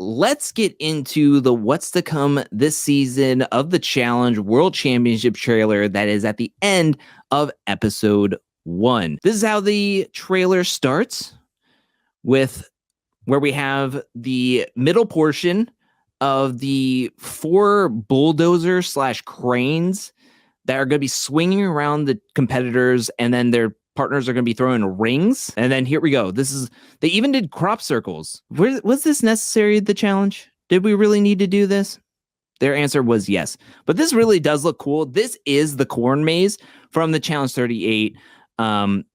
let's get into the what's to come this season of the Challenge World Championship trailer that is at the end of episode 1. This is how the trailer starts, with where we have the middle portion of the 4 bulldozer / cranes that are going to be swinging around the competitors, and then their partners are going to be throwing rings. And then here we go. They even did crop circles. Was this necessary, the challenge? Did we really need to do this? Their answer was yes. But this really does look cool. This is the corn maze from the Challenge 38.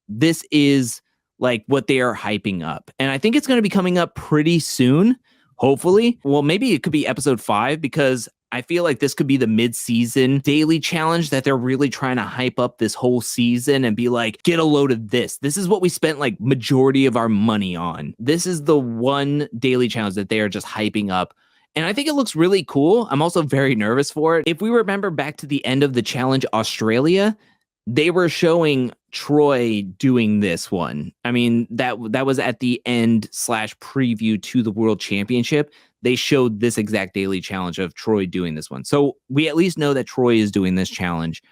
This is like what they are hyping up. And I think it's going to be coming up pretty soon, hopefully. Well, maybe it could be episode 5, because I feel like this could be the mid-season daily challenge that they're really trying to hype up this whole season and be like, get a load of this. This is what we spent like majority of our money on. This is the one daily challenge that they are just hyping up. And I think it looks really cool. I'm also very nervous for it. If we remember back to the end of the Challenge Australia, they were showing Troy doing this one. I mean, that was at the end / preview to the World Championship. They showed this exact daily challenge of Troy doing this one. So we at least know that Troy is doing this challenge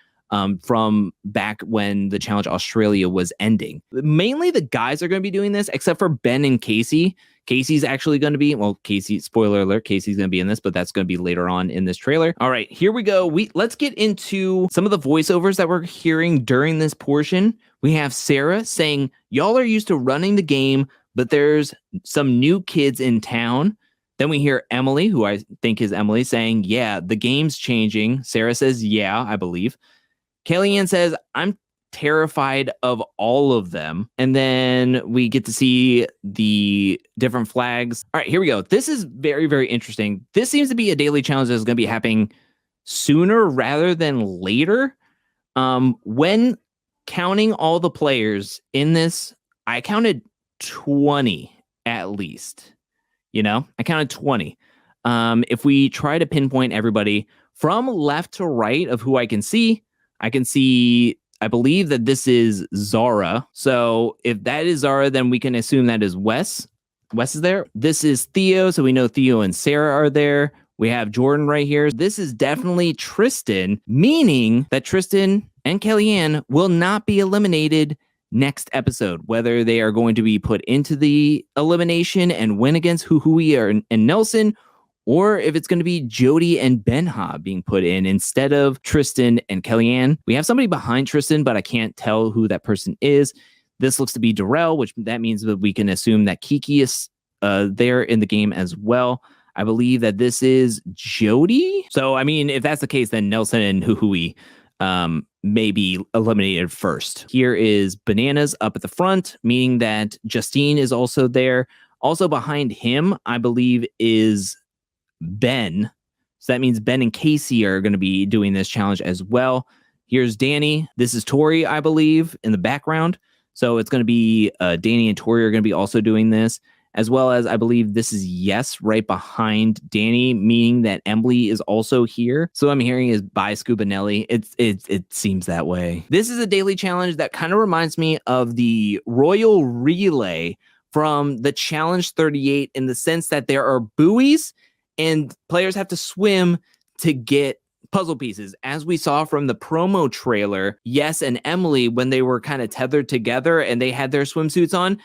from back when the Challenge Australia was ending. Mainly the guys are going to be doing this, except for Ben and Casey. Casey's actually going to be, Casey, spoiler alert, Casey's going to be in this, but that's going to be later on in this trailer. All right, here we go. Let's get into some of the voiceovers that we're hearing during this portion. We have Sarah saying, y'all are used to running the game, but there's some new kids in town. Then we hear Emily, who I think is Emily, saying, yeah, the game's changing. Sarah says, yeah, I believe. Kellyanne says, I'm terrified of all of them. And then we get to see the different flags. All right, here we go. This is very, very interesting. This seems to be a daily challenge that's going to be happening sooner rather than later. When counting all the players in this, I counted 20 at least. I counted 20. If we try to pinpoint everybody from left to right of who I can see, I believe that this is Zara. So if that is Zara, then we can assume that is Wes. Wes is there. This is Theo. So we know Theo and Sarah are there. We have Jordan right here. This is definitely Tristan, meaning that Tristan and Kellyanne will not be eliminated next episode, whether they are going to be put into the elimination and win against Huhui and Nelson, or if it's going to be Jody and Benha being put in instead of Tristan and Kellyanne. We have somebody behind Tristan, but I can't tell who that person is. This looks to be Darrell, which that means that we can assume that Kiki is there in the game as well. I believe that this is Jody. So, I mean, if that's the case, then Nelson and Huhui may be eliminated first. Here is Bananas up at the front, meaning that Justine is also there. Also behind him, I believe, is Ben. So that means Ben and Casey are going to be doing this challenge as well. Here's Danny. This is Tori, I believe, in the background. So it's going to be Danny and Tori are going to be also doing this, as well as I believe this is Yes right behind Danny, meaning that Emily is also here. So I'm hearing is by Scubanelli. It seems that way. This is a daily challenge that kind of reminds me of the Royal Relay from the Challenge 38 in the sense that there are buoys and players have to swim to get puzzle pieces. As we saw from the promo trailer, Yes and Emily, when they were kind of tethered together and they had their swimsuits on,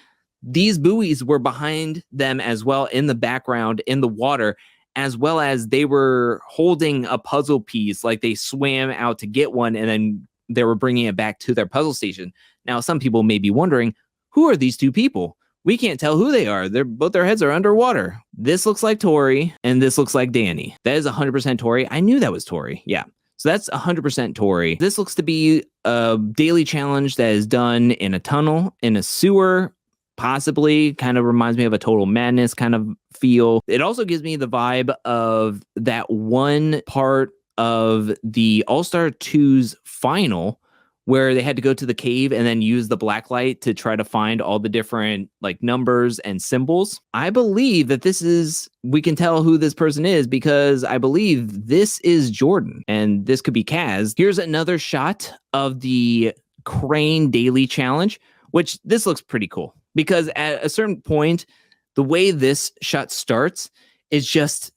these buoys were behind them as well in the background in the water, as well as they were holding a puzzle piece, like they swam out to get one and then they were bringing it back to their puzzle station. Now, some people may be wondering, who are these two people? We can't tell who they are. Both their heads are underwater. This looks like Tori, and this looks like Danny. That is 100% Tori. I knew that was Tori. Yeah. So that's 100% Tori. This looks to be a daily challenge that is done in a tunnel, in a sewer, possibly. Kind of reminds me of a Total Madness kind of feel. It also gives me the vibe of that one part of the All-Star 2's final where they had to go to the cave and then use the black light to try to find all the different like numbers and symbols. I believe that we can tell who this person is because I believe this is Jordan and this could be Kaz. Here's another shot of the Crane Daily Challenge, which this looks pretty cool because at a certain point, the way this shot starts is just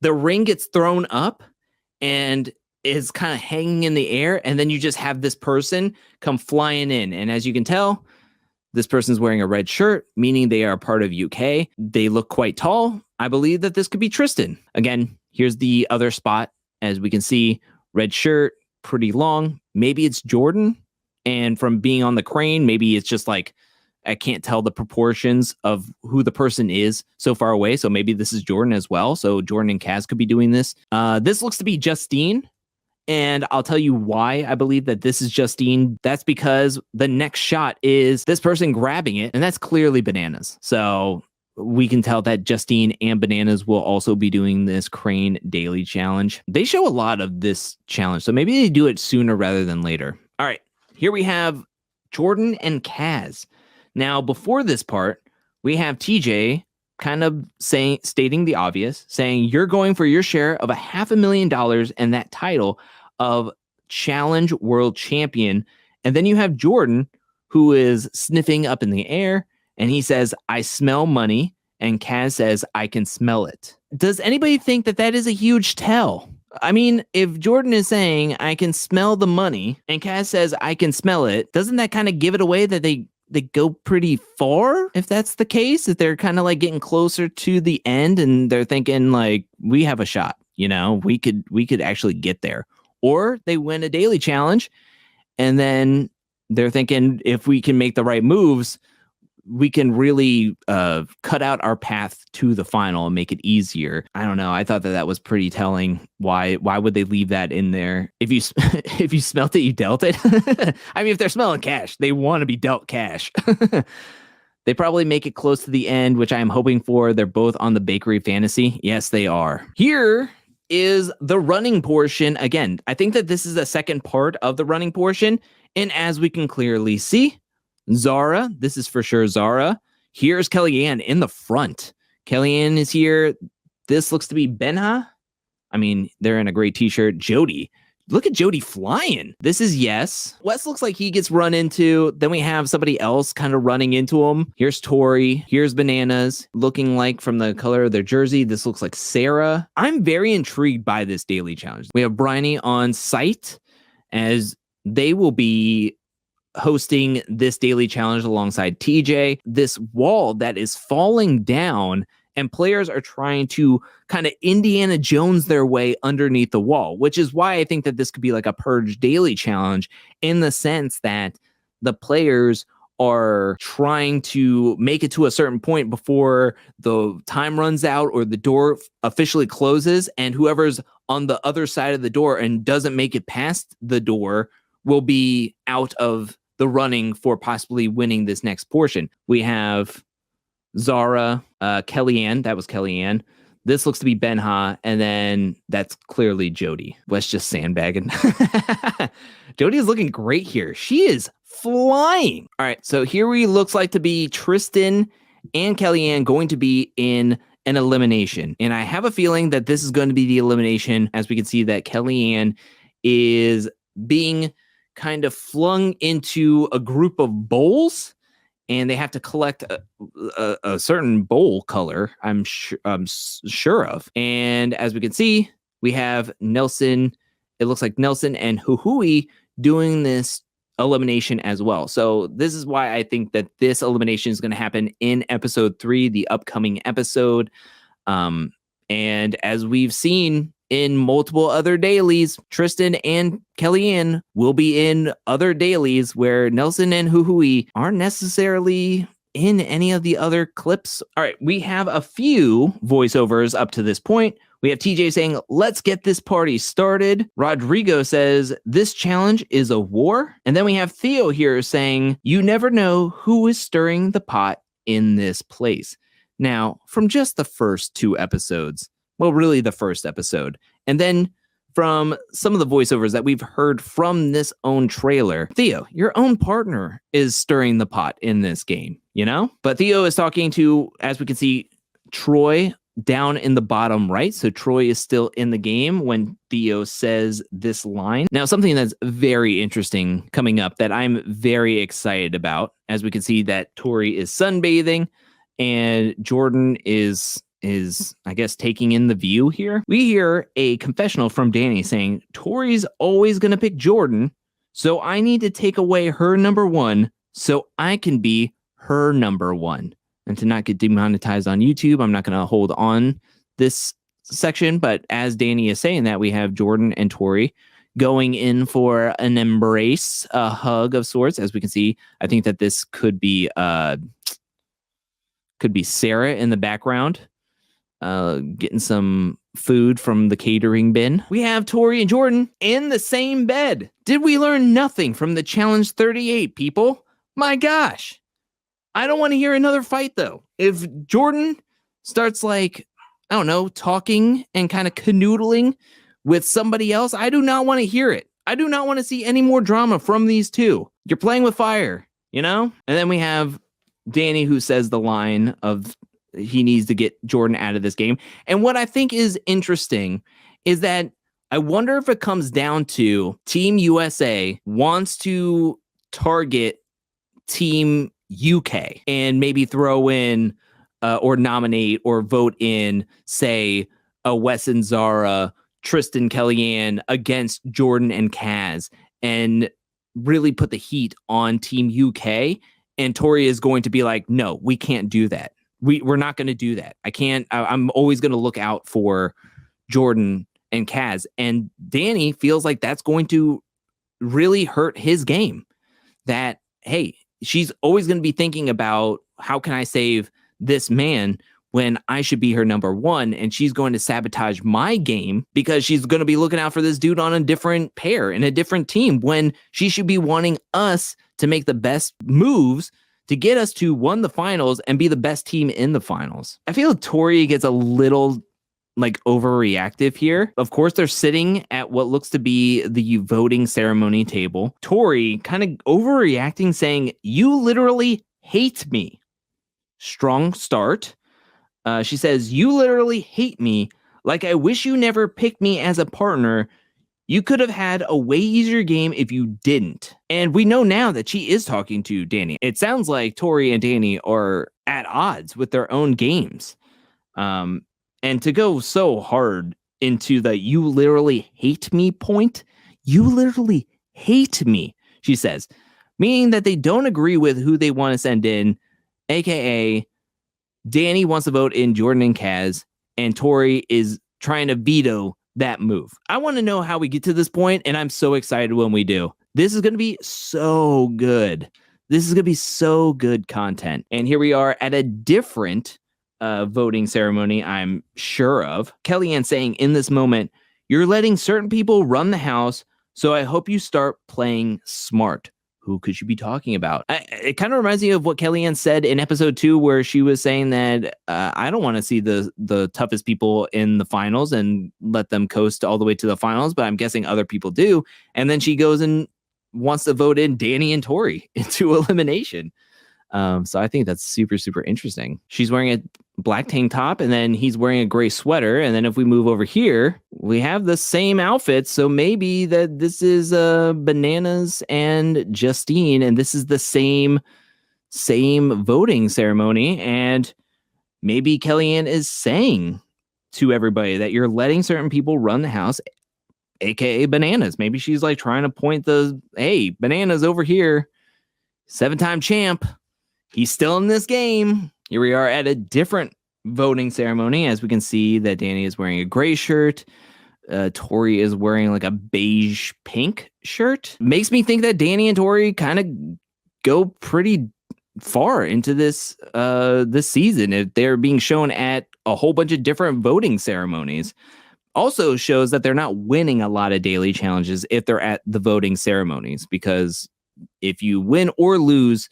the ring gets thrown up and is kind of hanging in the air. And then you just have this person come flying in. And as you can tell, this person's wearing a red shirt, meaning they are part of UK. They look quite tall. I believe that this could be Tristan. Again, here's the other spot. As we can see, red shirt, pretty long. Maybe it's Jordan. And from being on the crane, maybe it's just like, I can't tell the proportions of who the person is so far away. So maybe this is Jordan as well. So Jordan and Kaz could be doing this. This looks to be Justine. And I'll tell you why I believe that this is Justine. That's because the next shot is this person grabbing it, and that's clearly Bananas. So we can tell that Justine and Bananas will also be doing this crane daily challenge. They show a lot of this challenge, so maybe they do it sooner rather than later. All right, here we have Jordan and Kaz. Now, before this part, we have TJ kind of stating the obvious, saying you're going for your share of $500,000 and that title of Challenge World Champion. And then you have Jordan, who is sniffing up in the air, and he says, I smell money. And Kaz says, I can smell it. Does anybody think that that is a huge tell? I mean, if Jordan is saying, I can smell the money, and Kaz says, I can smell it, doesn't that kind of give it away that they go pretty far? If that's the case, if they're kind of like getting closer to the end and they're thinking like, we have a shot, you know, we could actually get there. Or they win a daily challenge and then they're thinking, if we can make the right moves, we can really cut out our path to the final and make it easier. I don't know. I thought that was pretty telling. Why would they leave that in there? If you if you smelt it, you dealt it. I mean, if they're smelling cash, they want to be dealt cash. They probably make it close to the end, which I'm hoping for. They're both on the Bakery Fantasy. Yes, they are. Here is the running portion. Again, I think that this is the second part of the running portion. And as we can clearly see, Zara, this is for sure Zara. Here's Kellyanne in the front. Kellyanne is here. This looks to be Benha. I mean, they're in a great t-shirt. Jody. Look at Jody flying. This is Yes. Wes looks like he gets run into. Then we have somebody else kind of running into him. Here's Tori. Here's Bananas. Looking like from the color of their jersey, this looks like Sarah. I'm very intrigued by this daily challenge. We have Bryony on site as they will be hosting this daily challenge alongside TJ. This wall that is falling down and players are trying to kind of Indiana Jones their way underneath the wall, which is why I think that this could be like a Purge daily challenge in the sense that the players are trying to make it to a certain point before the time runs out or the door officially closes, and whoever's on the other side of the door and doesn't make it past the door will be out of the running for possibly winning this next portion. We have Zara, Kellyanne. That was Kellyanne. This looks to be Benha, and then that's clearly Jody. Wes just sandbagging. Jody is looking great here. She is flying. All right, so here we looks like to be Tristan and Kellyanne going to be in an elimination. And I have a feeling that this is going to be the elimination, as we can see that Kellyanne is being kind of flung into a group of bowls, and they have to collect a certain bowl color, I'm sure of. And as we can see, we have Nelson. It looks like Nelson and Huhui doing this elimination as well. So this is why I think that this elimination is going to happen in episode 3, the upcoming episode. And as we've seen in multiple other dailies, Tristan and Kellyanne will be in other dailies where Nelson and Huhui aren't necessarily in any of the other clips. All right, we have a few voiceovers up to this point. We have TJ saying, let's get this party started. Rodrigo says, this challenge is a war. And then we have Theo here saying, you never know who is stirring the pot in this place. Now, from just the first 2 episodes, well, really the first episode, and then from some of the voiceovers that we've heard from this own trailer, Theo, your own partner is stirring the pot in this game, you know? But Theo is talking to, as we can see, Troy down in the bottom right. So Troy is still in the game when Theo says this line. Now, something that's very interesting coming up that I'm very excited about, as we can see that Tori is sunbathing and Jordan is is, I guess, taking in the view here. We hear a confessional from Danny saying, Tori's always going to pick Jordan, so I need to take away her number one so I can be her number one. And to not get demonetized on YouTube, I'm not going to hold on this section, but as Danny is saying that, we have Jordan and Tori going in for an embrace, a hug of sorts. As we can see, I think that this could be Sarah in the background, getting some food from the catering bin. We have Tori and Jordan in the same bed. Did we learn nothing from the Challenge 38, people? My gosh. I don't want to hear another fight, though. If Jordan starts, like, I don't know, talking and kind of canoodling with somebody else, I do not want to hear it. I do not want to see any more drama from these two. You're playing with fire, you know? And then we have Danny, who says the line of he needs to get Jordan out of this game. And what I think is interesting is that I wonder if it comes down to Team USA wants to target Team UK and maybe throw in or nominate or vote in, say, a Wes and Zara, Tristan Kellyanne against Jordan and Kaz, and really put the heat on Team UK. And Tori is going to be like, no, we can't do that. We're not going to do that. I'm always going to look out for Jordan and Kaz. And Danny feels like that's going to really hurt his game. That, hey, she's always going to be thinking about how can I save this man when I should be her number one, and she's going to sabotage my game because she's going to be looking out for this dude on a different pair in a different team when she should be wanting us to make the best moves to get us to win the finals and be the best team in the finals. I feel Tori gets a little like overreactive here. Of course, they're sitting at what looks to be the voting ceremony table. Tori kind of overreacting, saying, you literally hate me. Strong start. She says, you literally hate me. Like, I wish you never picked me as a partner. You could have had a way easier game if you didn't. And we know now that she is talking to Danny. It sounds like Tori and Danny are at odds with their own games. And to go so hard into the you literally hate me point, you literally hate me, she says, meaning that they don't agree with who they want to send in, aka Danny wants to vote in Jordan and Kaz, and Tori is trying to veto that move. I want to know how we get to this point, and I'm so excited when we do. This is going to be so good. This is going to be so good content. And here we are at a different voting ceremony, I'm sure of. Kellyanne saying in this moment, you're letting certain people run the house, so I hope you start playing smart. Who could you be talking about? It kind of reminds me of what Kellyanne said in episode 2, where she was saying that I don't want to see the toughest people in the finals and let them coast all the way to the finals, but I'm guessing other people do. And then she goes and wants to vote in Danny and Tori into elimination. So I think that's super, super interesting. She's wearing a black tank top, and then he's wearing a gray sweater. And then if we move over here, we have the same outfit. So maybe that this is Bananas and Justine, and this is the same voting ceremony. And maybe Kellyanne is saying to everybody that you're letting certain people run the house, aka Bananas. Maybe she's like trying to point hey, Bananas over here, 7-time champ. He's still in this game. Here we are at a different voting ceremony. As we can see that Danny is wearing a gray shirt. Tori is wearing like a beige pink shirt. Makes me think that Danny and Tori kind of go pretty far into this season. If they're being shown at a whole bunch of different voting ceremonies. Also shows that they're not winning a lot of daily challenges if they're at the voting ceremonies, because if you win or lose,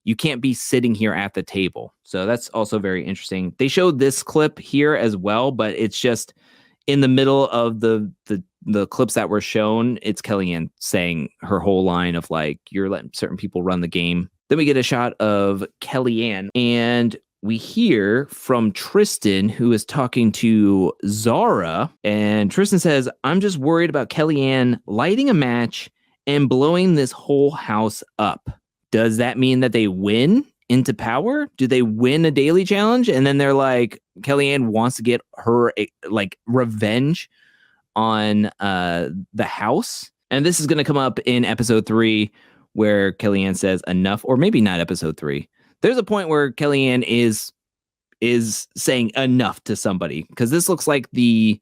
you can't be sitting here at the table. So that's also very interesting. They showed this clip here as well, but it's just in the middle of the clips that were shown. It's Kellyanne saying her whole line of like, you're letting certain people run the game. Then we get a shot of Kellyanne, and we hear from Tristan, who is talking to Zara. And Tristan says, I'm just worried about Kellyanne lighting a match and blowing this whole house up. Does that mean that they win into power? Do they win a daily challenge? And then they're like, Kellyanne wants to get her like revenge on the house. And this is going to come up in episode 3 where Kellyanne says enough, or maybe not episode 3. There's a point where Kellyanne is saying enough to somebody, because this looks like this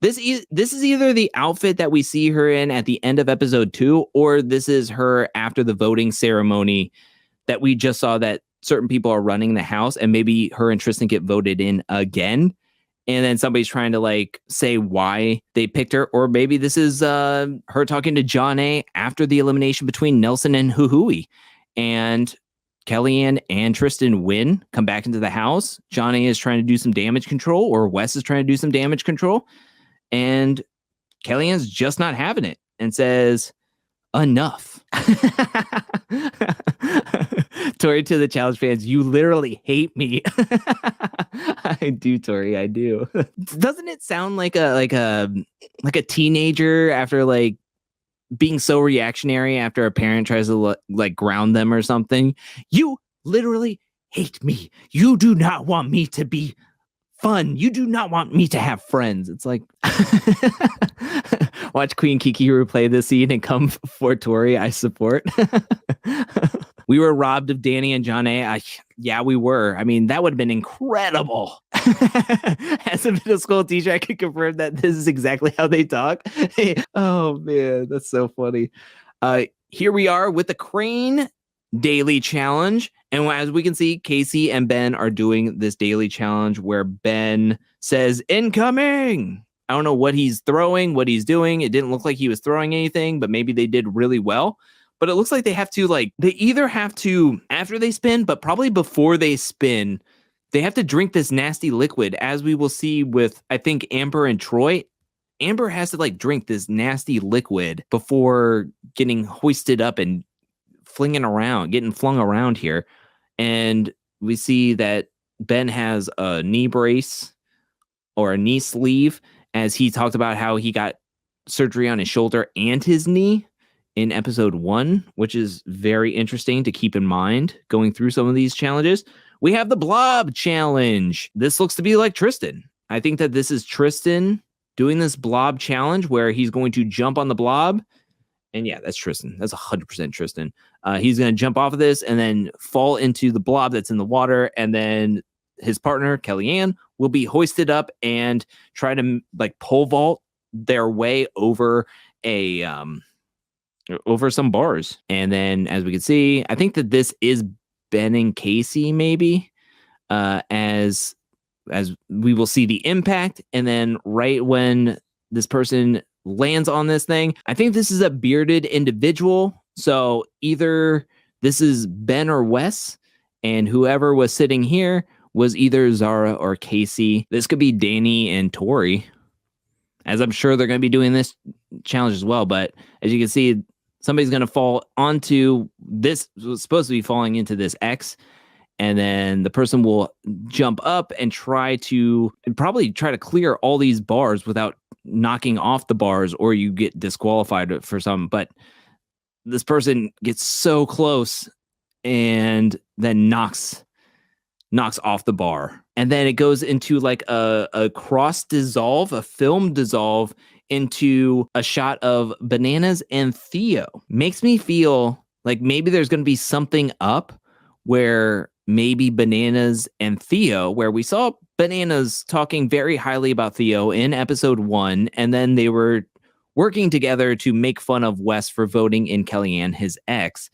is either the outfit that we see her in at the end of episode 2, or this is her after the voting ceremony that we just saw that certain people are running the house, and maybe her and Tristan get voted in again. And then somebody's trying to like say why they picked her, or maybe this is her talking to Jonna after the elimination between Nelson and Huhui, and Kellyanne and Tristan win, come back into the house. Jonna is trying to do some damage control, or Wes is trying to do some damage control, and Kellyanne's just not having it and says, enough. Tori, to the challenge fans, you literally hate me. I do, Tori, I do. Doesn't it sound like a teenager after like being so reactionary after a parent tries to like ground them or something? You literally hate me. You do not want me to be fun. You do not want me to have friends. It's like, watch Queen Kiki replay this scene and come for Tori. I support. We were robbed of Danny and Jonna. Yeah, we were. I mean, that would have been incredible. As a middle school teacher, I can confirm that this is exactly how they talk. Oh, man, that's so funny. Here we are with the Crane daily challenge. And as we can see, Casey and Ben are doing this daily challenge where Ben says, incoming. I don't know what he's throwing, what he's doing. It didn't look like he was throwing anything, but maybe they did really well. But it looks like they have to they either have to, after they spin, but probably before they spin, they have to drink this nasty liquid, as we will see with, I think, Amber and Troy. Amber has to drink this nasty liquid before getting hoisted up and getting flung around here. And we see that Ben has a knee brace or a knee sleeve, as he talked about how he got surgery on his shoulder and his knee in episode 1, which is very interesting to keep in mind going through some of these challenges. We have the blob challenge. This looks to be like Tristan. I think that this is Tristan doing this blob challenge where he's going to jump on the blob. And yeah, that's Tristan. That's 100% Tristan. He's going to jump off of this and then fall into the blob that's in the water. And then his partner, Kellyanne, will be hoisted up and try to pole vault their way over over some bars. And then, as we can see, I think that this is Ben and Casey, maybe, as we will see the impact. And then right when this person lands on this thing, I think this is a bearded individual. So either this is Ben or Wes, and whoever was sitting here was either Zara or Casey. This could be Danny and Tori, as I'm sure they're going to be doing this challenge as well. But as you can see, somebody's going to fall onto this, was supposed to be falling into this X, and then the person will jump up and probably try to clear all these bars without knocking off the bars, or you get disqualified for some. But this person gets so close and then knocks off the bar. And then it goes into a cross dissolve, a film dissolve into a shot of Bananas and Theo. Makes me feel like maybe there's going to be something up where maybe Bananas and Theo, where we saw Bananas talking very highly about Theo in episode 1, and then they were working together to make fun of Wes for voting in Kellyanne, his ex.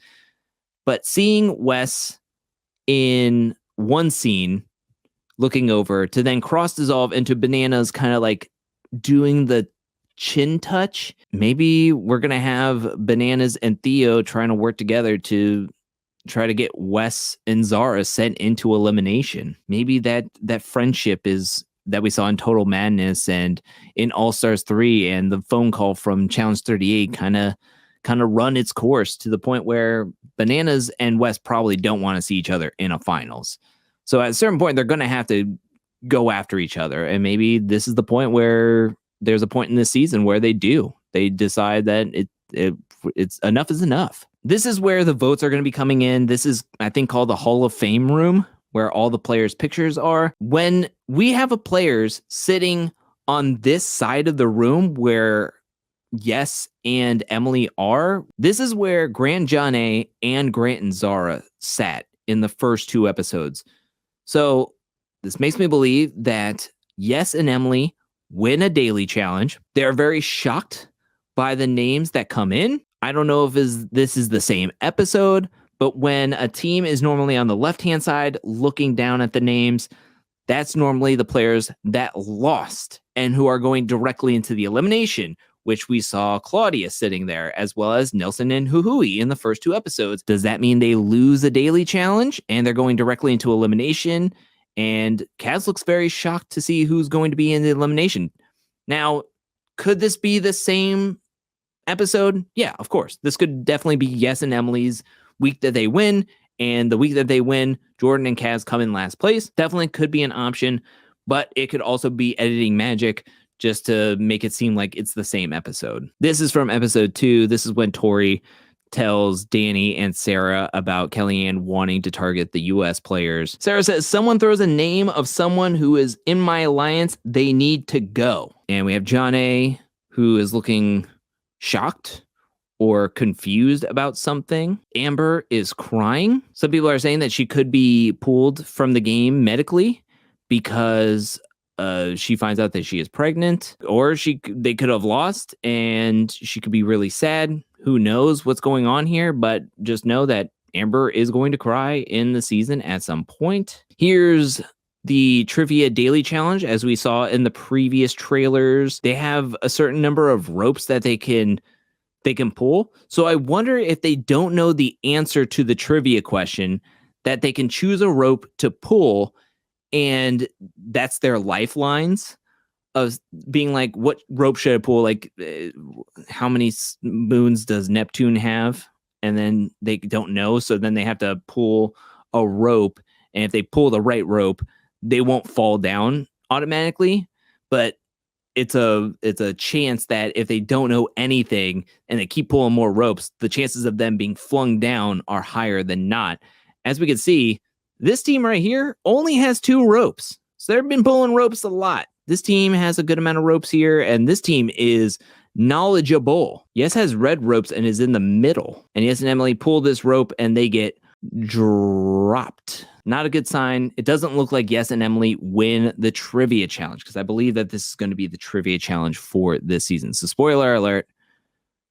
But seeing Wes in one scene looking over to then cross dissolve into Bananas kind of doing the chin touch, maybe we're going to have Bananas and Theo trying to work together to try to get Wes and Zara sent into elimination. Maybe that friendship is that we saw in Total Madness and in All Stars 3 and the phone call from Challenge 38 kind of run its course to the point where Bananas and Wes probably don't want to see each other in a finals. So at a certain point, they're going to have to go after each other. And maybe this is the point where there's a point in this season where they decide that it's enough is enough. This is where the votes are going to be coming in. This is, I think, called the Hall of Fame room, where all the players' pictures are. When we have a players sitting on this side of the room where Yes and Emily are, this is where Grant, Jonna, and Grant and Zara sat in the first 2 episodes. So this makes me believe that Yes and Emily win a daily challenge. They're very shocked by the names that come in. I don't know if this is the same episode, but when a team is normally on the left-hand side looking down at the names, that's normally the players that lost and who are going directly into the elimination, which we saw Claudia sitting there, as well as Nelson and Huhui in the first 2 episodes. Does that mean they lose a daily challenge and they're going directly into elimination? And Kaz looks very shocked to see who's going to be in the elimination. Now, could this be the same episode? Yeah, of course. This could definitely be Yes and Emily's week that they win, and the week that they win, Jordan and Kaz come in last place. Definitely could be an option, but it could also be editing magic just to make it seem like it's the same episode. This is from episode 2. This is when Tori tells Danny and Sarah about Kellyanne wanting to target the U.S. players. Sarah says, someone throws a name of someone who is in my alliance, they need to go. And we have Jonna, who is looking shocked or confused about something. Amber is crying. Some people are saying that she could be pulled from the game medically because she finds out that she is pregnant, or they could have lost and she could be really sad. Who knows what's going on here, but just know that Amber is going to cry in the season at some point. Here's the Trivia Daily Challenge. As we saw in the previous trailers, they have a certain number of ropes that they can pull. So I wonder if they don't know the answer to the trivia question, that they can choose a rope to pull, and that's their lifelines of being like, what rope should I pull? Like, how many moons does Neptune have? And then they don't know. So then they have to pull a rope. And if they pull the right rope, they won't fall down automatically. But it's a chance that if they don't know anything and they keep pulling more ropes, the chances of them being flung down are higher than not. As we can see, this team right here only has 2 ropes. So they've been pulling ropes a lot. This team has a good amount of ropes here, and this team is knowledgeable. Yes has red ropes and is in the middle. And Yes and Emily pull this rope and they get dropped. Not a good sign. It doesn't look like Yes and Emily win the trivia challenge, because I believe that this is going to be the trivia challenge for this season. So spoiler alert,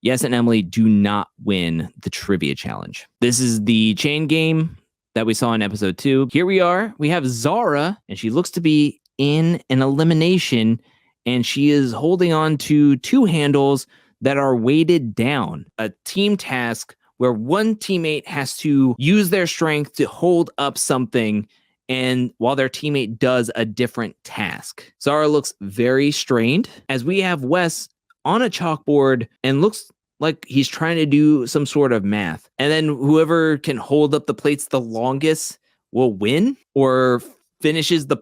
Yes and Emily do not win the trivia challenge. This is the chain game that we saw in episode 2. Here we are. We have Zara, and she looks to be in an elimination, and she is holding on to 2 handles that are weighted down. A team task where one teammate has to use their strength to hold up something, and while their teammate does a different task. Zara looks very strained, as we have Wes on a chalkboard and looks like he's trying to do some sort of math. And then whoever can hold up the plates the longest will win, or finishes the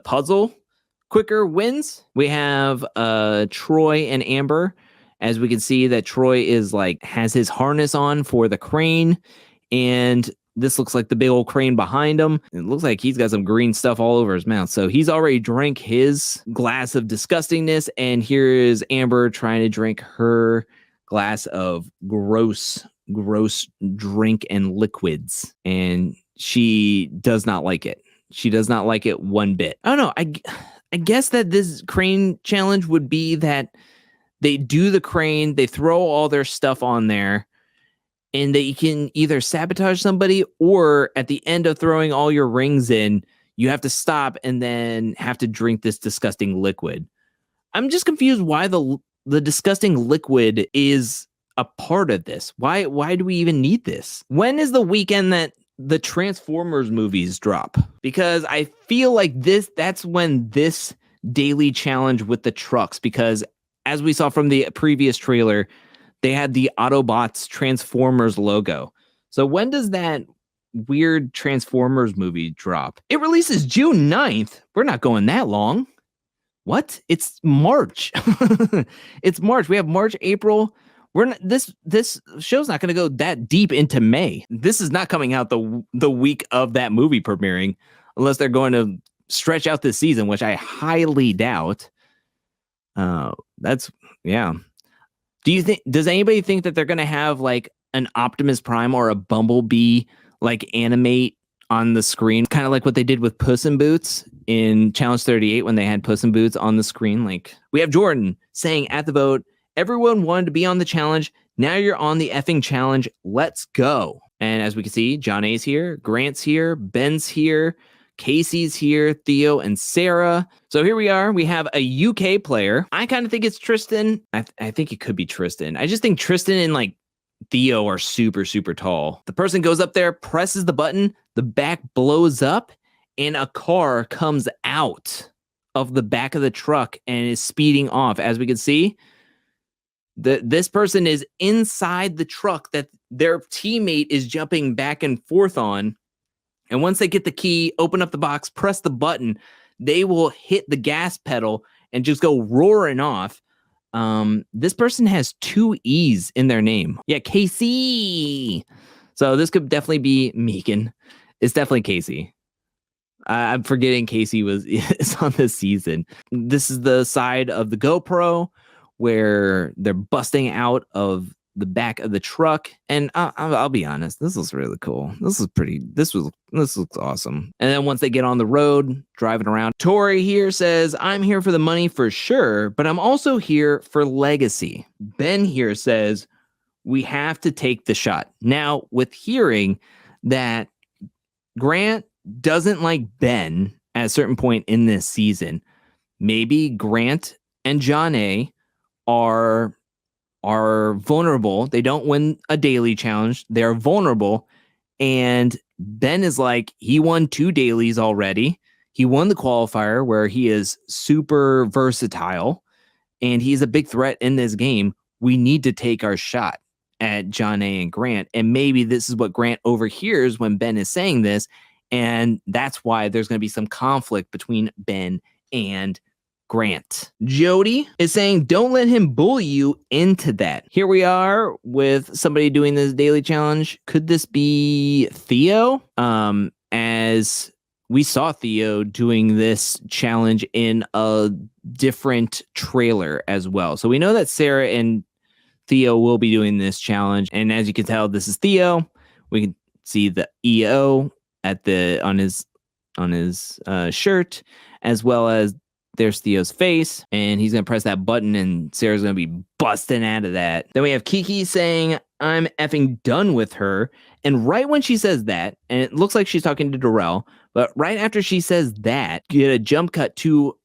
puzzle quicker wins. We have Troy and Amber. As we can see that Troy is has his harness on for the crane, and this looks like the big old crane behind him. It looks like he's got some green stuff all over his mouth. So he's already drank his glass of disgustingness, and here is Amber trying to drink her glass of gross drink and liquids, and she does not like it. She does not like it one bit. I don't know. I guess that this crane challenge would be that they do the crane, they throw all their stuff on there, and they can either sabotage somebody, or at the end of throwing all your rings in, you have to stop and then have to drink this disgusting liquid. I'm just confused why the disgusting liquid is a part of this. Why do we even need this? When is the weekend that the Transformers movies drop? Because I feel like that's when this daily challenge with the trucks, because as we saw from the previous trailer, they had the Autobots Transformers logo. So when does that weird Transformers movie drop? It releases June 9th. We're not going that long. What? It's March. It's March. We have March, April. This show's not going to go that deep into May. This is not coming out the week of that movie premiering, unless they're going to stretch out this season, which I highly doubt. That's yeah. Does anybody think that they're going to have like an Optimus Prime or a Bumblebee like animate on the screen, kind of like what they did with Puss in Boots in Challenge 38 when they had Puss in Boots on the screen? Like, we have Jordan saying at the vote, everyone wanted to be on the challenge. Now you're on the effing challenge. Let's go. And as we can see, John A's here, Grant's here, Ben's here, Casey's here, Theo and Sarah. So here we are. We have a UK player. I kind of think it's Tristan. I think it could be Tristan. I just think Tristan and like Theo are super, super tall. The person goes up there, presses the button, the back blows up, and a car comes out of the back of the truck and is speeding off. As we can see, this person is inside the truck that their teammate is jumping back and forth on. And once they get the key, open up the box, press the button, they will hit the gas pedal and just go roaring off. This person has 2 E's in their name. Yeah, Casey. So this could definitely be Megan. It's definitely Casey. I'm forgetting Casey is on this season. This is the side of the GoPro where they're busting out of the back of the truck, and I'll be honest, this looks really cool. This looks awesome. And then once they get on the road driving around, Tori here says, I'm here for the money for sure, but I'm also here for legacy. Ben here says, we have to take the shot. Now, with hearing that Grant doesn't like Ben at a certain point in this season, maybe Grant and John A are vulnerable. They don't win a daily challenge. They're vulnerable. And Ben is like, he won 2 dailies already. He won the qualifier where he is super versatile and he's a big threat in this game. We need to take our shot at John A and Grant. And maybe this is what Grant overhears when Ben is saying this. And that's why there's going to be some conflict between Ben and Grant. Jody is saying, don't let him bully you into that. Here we are with somebody doing this daily challenge. Could this be Theo? As we saw Theo doing this challenge in a different trailer as well. So we know that Sarah and Theo will be doing this challenge. And as you can tell, this is Theo. We can see the EO on his shirt, as well as there's Theo's face, and he's going to press that button, and Sarah's going to be busting out of that. Then we have Kiki saying, I'm effing done with her. And right when she says that, and it looks like she's talking to Darrell, but right after she says that, you get a jump cut to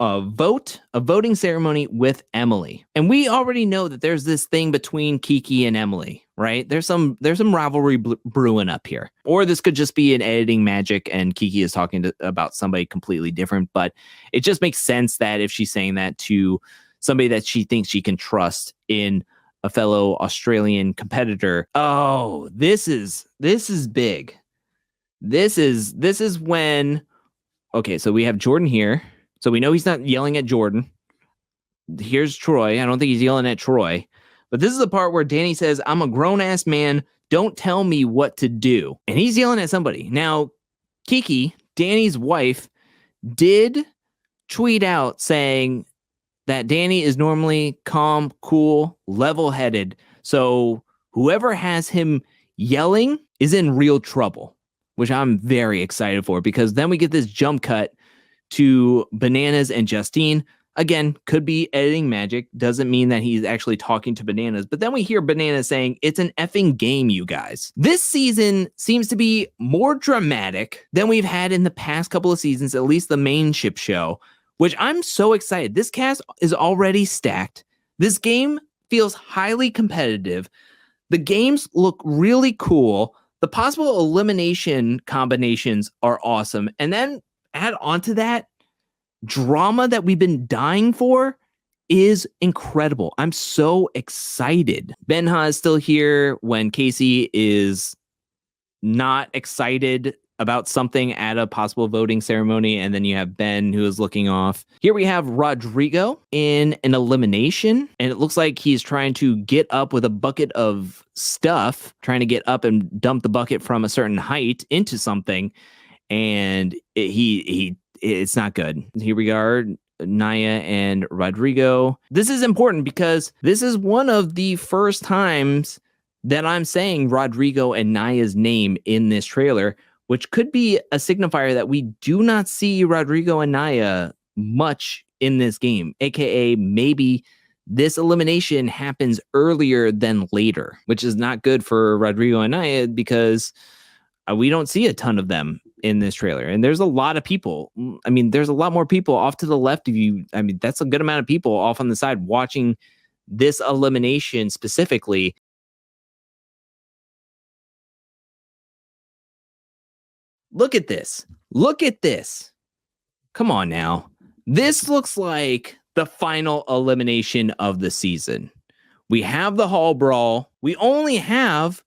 a voting ceremony with Emily. And we already know that there's this thing between Kiki and Emily, right? There's some rivalry brewing up here. Or this could just be an editing magic and Kiki is talking about somebody completely different. But it just makes sense that if she's saying that to somebody that she thinks she can trust in a fellow Australian competitor. Oh, this is big. This is when, okay, so we have Jordan here. So we know he's not yelling at Jordan. Here's Troy. I don't think he's yelling at Troy. But this is the part where Danny says, I'm a grown-ass man. Don't tell me what to do. And he's yelling at somebody. Now, Kiki, Danny's wife, did tweet out saying that Danny is normally calm, cool, level-headed. So whoever has him yelling is in real trouble, which I'm very excited for, because then we get this jump cut to Bananas and Justine. Again, could be editing magic. Doesn't mean that he's actually talking to Bananas. But then we hear Bananas saying, it's an effing game, you guys. This season seems to be more dramatic than we've had in the past couple of seasons, at least the main ship show, which I'm so excited. This cast is already stacked. This game feels highly competitive. The games look really cool. The possible elimination combinations are awesome. And then add on to that, drama that we've been dying for is incredible. I'm so excited. Benha is still here when Casey is not excited about something at a possible voting ceremony, and then you have Ben who is looking off. Here we have Rodrigo in an elimination, and it looks like he's trying to get up with a bucket of stuff, trying to get up and dump the bucket from a certain height into something, and it's not good. Here we are, Nia and Rodrigo. This is important because this is one of the first times that I'm saying Rodrigo and Nia's name in this trailer, which could be a signifier that we do not see Rodrigo and Nia much in this game, aka maybe this elimination happens earlier than later, which is not good for Rodrigo and Nia because we don't see a ton of them in this trailer. And there's a lot of people. I mean, there's a lot more people off to the left of you. I mean, that's a good amount of people off on the side watching this elimination specifically. Look at this. Look at this. Come on now. This looks like the final elimination of the season. We have the Hall Brawl. We only have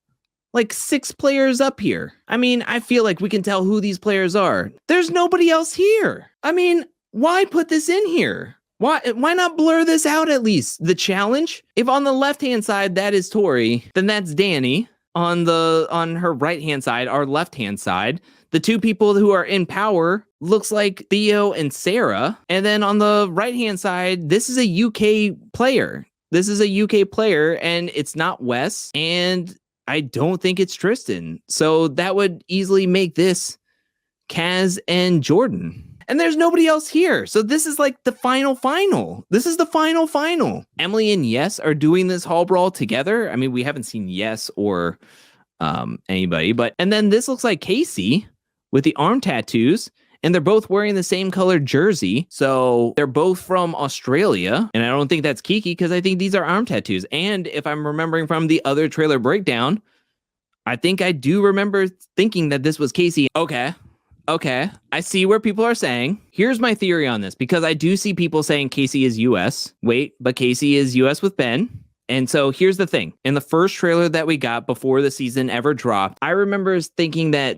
like 6 players up here. I mean, I feel like we can tell who these players are. There's nobody else here. I mean, why put this in here? Why not blur this out at least? The challenge? If on the left-hand side that is Tori, then that's Danny. On her right-hand side, our left-hand side, the 2 people who are in power looks like Theo and Sarah. And then on the right-hand side, this is a UK player. This is a UK player, and it's not Wes. And I don't think it's Tristan. So that would easily make this Kaz and Jordan. And there's nobody else here. So this is like the final. This is the final. Emily and Yes are doing this Hall Brawl together. I mean, we haven't seen Yes or anybody. And then this looks like Casey with the arm tattoos. And they're both wearing the same colored jersey. So they're both from Australia. And I don't think that's Kiki because I think these are arm tattoos. And if I'm remembering from the other trailer breakdown, I think I do remember thinking that this was Casey. Okay. I see where people are saying. Here's my theory on this, because I do see people saying Casey is US. Wait, but Casey is US with Ben. And so here's the thing. In the first trailer that we got before the season ever dropped, I remember thinking that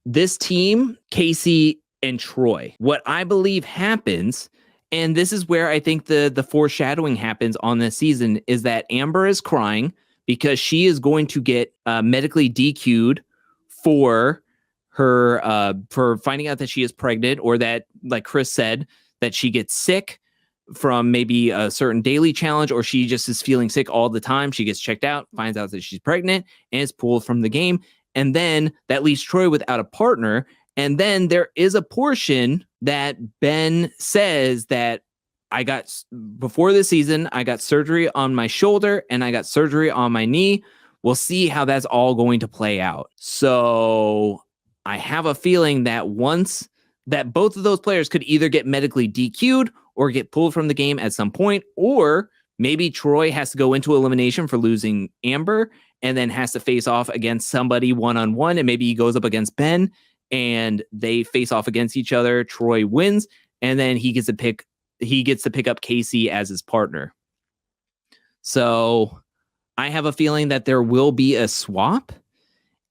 this team, Casey and Troy, what I believe happens, and this is where I think the foreshadowing happens on this season, is that Amber is crying because she is going to get medically DQ'd for her for finding out that she is pregnant, or that, like Chris said, that she gets sick from maybe a certain daily challenge, or she just is feeling sick all the time. She gets checked out, finds out that she's pregnant, and is pulled from the game. And then that leaves Troy without a partner. And then there is a portion that Ben says that before this season, I got surgery on my shoulder and I got surgery on my knee. We'll see how that's all going to play out. So I have a feeling that both of those players could either get medically DQ'd or get pulled from the game at some point, or maybe Troy has to go into elimination for losing Amber and then has to face off against somebody one-on-one, and maybe he goes up against Ben and they face off against each other. Troy wins, and then he gets to pick up Casey as his partner. So I have a feeling that there will be a swap,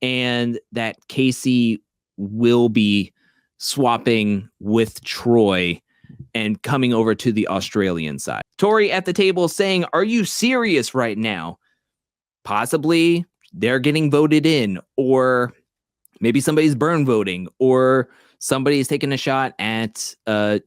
and that Casey will be swapping with Troy and coming over to the Australian side. Tori at the table saying, "Are you serious right now?" Possibly they're getting voted in, or maybe somebody's burn voting, or somebody's taking a shot at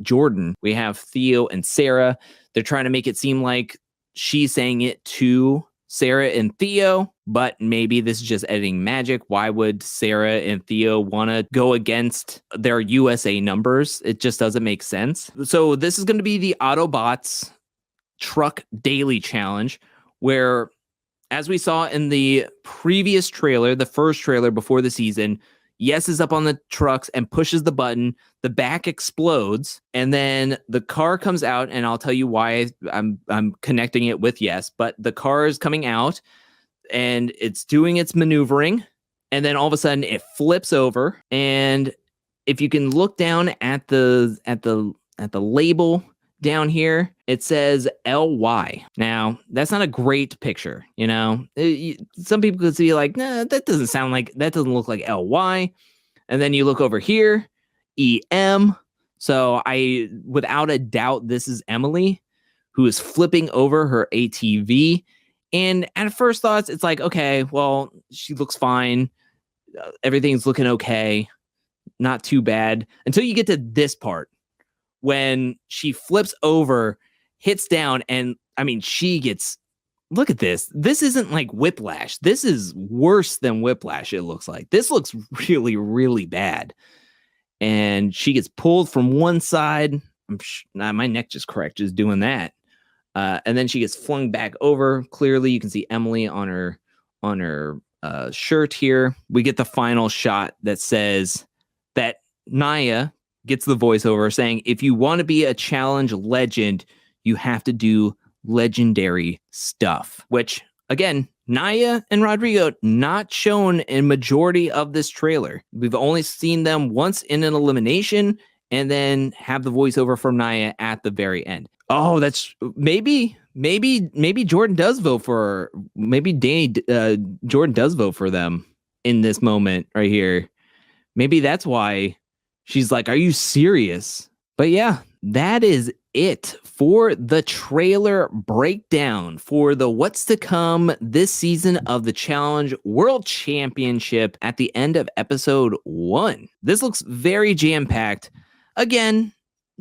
Jordan. We have Theo and Sarah. They're trying to make it seem like she's saying it to Sarah and Theo, but maybe this is just editing magic. Why would Sarah and Theo want to go against their USA numbers? It just doesn't make sense. So this is going to be the Autobots Truck Daily Challenge, where, as we saw in the previous trailer, the first trailer before the season, Yes is up on the trucks and pushes the button. The back explodes, and then the car comes out, and I'll tell you why I'm connecting it with Yes. But the car is coming out, and it's doing its maneuvering, and then all of a sudden it flips over. And if you can look down at the label down here, it says LY. Now, that's not a great picture, you know? Some people could see like, nah, that doesn't look like LY. And then you look over here, EM. So without a doubt, this is Emily, who is flipping over her ATV. And at first thoughts, it's like, okay, well, she looks fine. Everything's looking okay. Not too bad. Until you get to this part when she flips over, hits down, and I mean, she gets, look at this. This isn't like Whiplash. This is worse than Whiplash, it looks like. This looks really, really bad. And she gets pulled from one side. My neck just cracked just doing that. And then she gets flung back over. Clearly, you can see Emily on her shirt here. We get the final shot that says that Nia gets the voiceover saying, if you want to be a challenge legend, you have to do legendary stuff. Which, again, Nia and Rodrigo not shown in majority of this trailer. We've only seen them once in an elimination and then have the voiceover from Nia at the very end. Oh, that's maybe Jordan does vote for, maybe Jordan does vote for them in this moment right here. Maybe that's why she's like, are you serious? But yeah, that is it for the trailer breakdown for the what's to come this season of the Challenge World Championship at the end of episode 1. This looks very jam-packed. Again,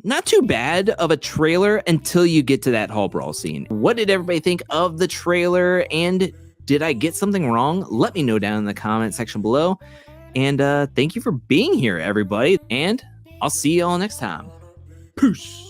not too bad of a trailer until you get to that hall brawl scene. What did everybody think of the trailer, and did I get something wrong? Let me know down in the comment section below. And thank you for being here, everybody. And I'll see you all next time. Peace.